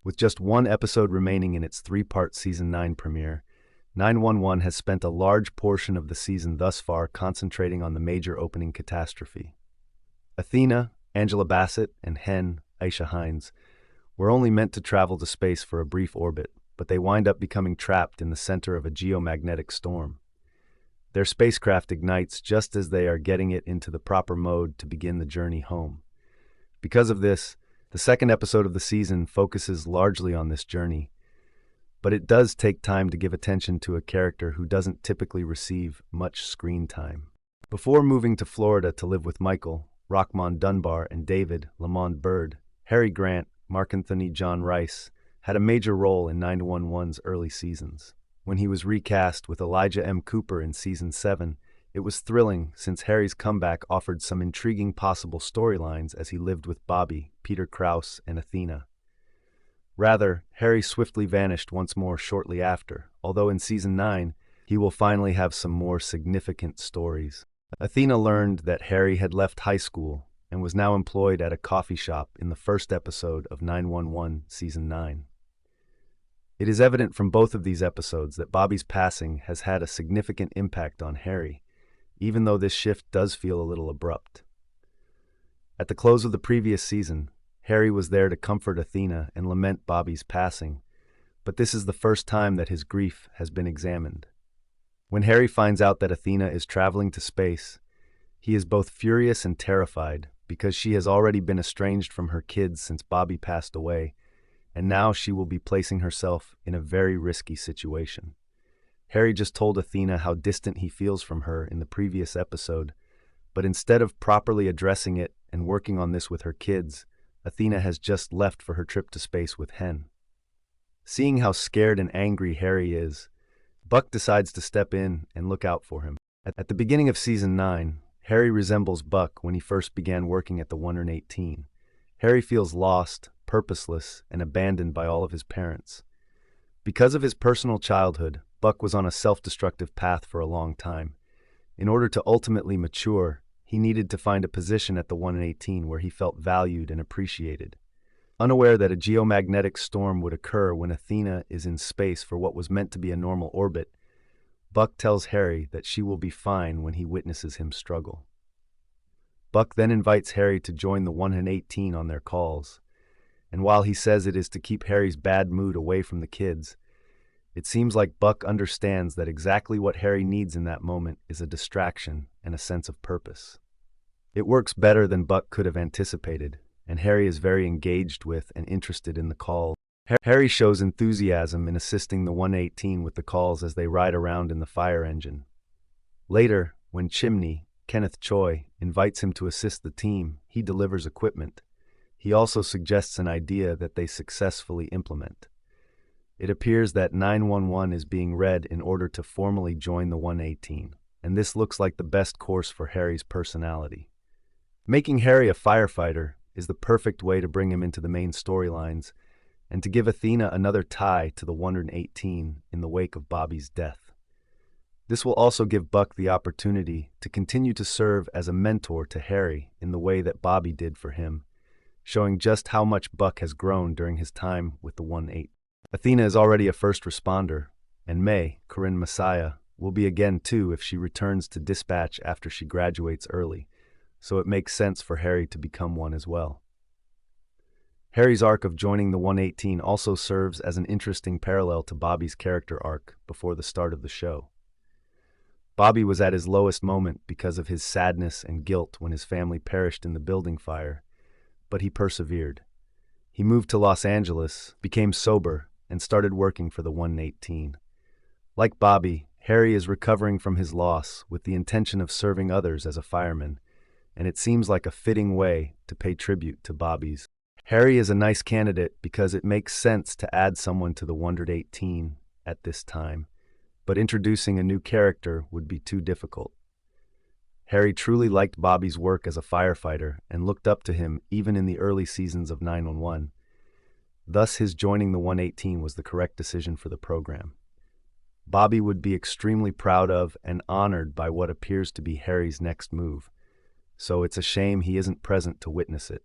With just one episode remaining in its three-part Season 9 premiere, 911 has spent a large portion of the season thus far concentrating on the major opening catastrophe. Athena, Angela Bassett, and Hen, Aisha Hinds, were only meant to travel to space for a brief orbit, but they wind up becoming trapped in the center of a geomagnetic storm. Their spacecraft ignites just as they are getting it into the proper mode to begin the journey home. Because of this, the second episode of the season focuses largely on this journey, but it does take time to give attention to a character who doesn't typically receive much screen time. Before moving to Florida to live with Michael, Rockmond Dunbar, and David, Lamond Bird, Harry Grant, Mark Anthony John Rice, had a major role in 911's early seasons. When he was recast with Elijah M. Cooper in Season 7, it was thrilling since Harry's comeback offered some intriguing possible storylines as he lived with Bobby, Peter Krause, and Athena. Rather, Harry swiftly vanished once more shortly after, although in Season 9, he will finally have some more significant stories. Athena learned that Harry had left high school and was now employed at a coffee shop in the first episode of 911 Season 9. It is evident from both of these episodes that Bobby's passing has had a significant impact on Harry, even though this shift does feel a little abrupt. At the close of the previous season, Harry was there to comfort Athena and lament Bobby's passing, but this is the first time that his grief has been examined. When Harry finds out that Athena is traveling to space, he is both furious and terrified because she has already been estranged from her kids since Bobby passed away, and now she will be placing herself in a very risky situation. Harry just told Athena how distant he feels from her in the previous episode, but instead of properly addressing it and working on this with her kids, Athena has just left for her trip to space with Hen. Seeing how scared and angry Harry is, Buck decides to step in and look out for him. At the beginning of Season 9, Harry resembles Buck when he first began working at the 118. Harry feels lost, purposeless, and abandoned by all of his parents. Because of his personal childhood, Buck was on a self-destructive path for a long time. In order to ultimately mature, he needed to find a position at the 118 where he felt valued and appreciated. Unaware that a geomagnetic storm would occur when Athena is in space for what was meant to be a normal orbit, Buck tells Harry that she will be fine when he witnesses him struggle. Buck then invites Harry to join the 118 on their calls, and while he says it is to keep Harry's bad mood away from the kids, it seems like Buck understands that exactly what Harry needs in that moment is a distraction and a sense of purpose. It works better than Buck could have anticipated, and Harry is very engaged with and interested in the call. Harry shows enthusiasm in assisting the 118 with the calls as they ride around in the fire engine. Later, when Chimney, Kenneth Choi, invites him to assist the team, he delivers equipment. He also suggests an idea that they successfully implement. It appears that 911 is being read in order to formally join the 118, and this looks like the best course for Harry's personality. Making Harry a firefighter is the perfect way to bring him into the main storylines and to give Athena another tie to the 118 in the wake of Bobby's death. This will also give Buck the opportunity to continue to serve as a mentor to Harry in the way that Bobby did for him, showing just how much Buck has grown during his time with the 118. Athena is already a first responder, and May, Corinne Messiah, will be again too if she returns to dispatch after she graduates early, so it makes sense for Harry to become one as well. Harry's arc of joining the 118 also serves as an interesting parallel to Bobby's character arc before the start of the show. Bobby was at his lowest moment because of his sadness and guilt when his family perished in the building fire, but he persevered. He moved to Los Angeles, became sober, and started working for the 118. Like Bobby, Harry is recovering from his loss with the intention of serving others as a fireman, and it seems like a fitting way to pay tribute to Bobby's. Harry is a nice candidate because it makes sense to add someone to the 118 at this time, but introducing a new character would be too difficult. Harry truly liked Bobby's work as a firefighter and looked up to him even in the early seasons of 911. Thus, his joining the 118 was the correct decision for the program. Bobby would be extremely proud of and honored by what appears to be Harry's next move, so it's a shame he isn't present to witness it.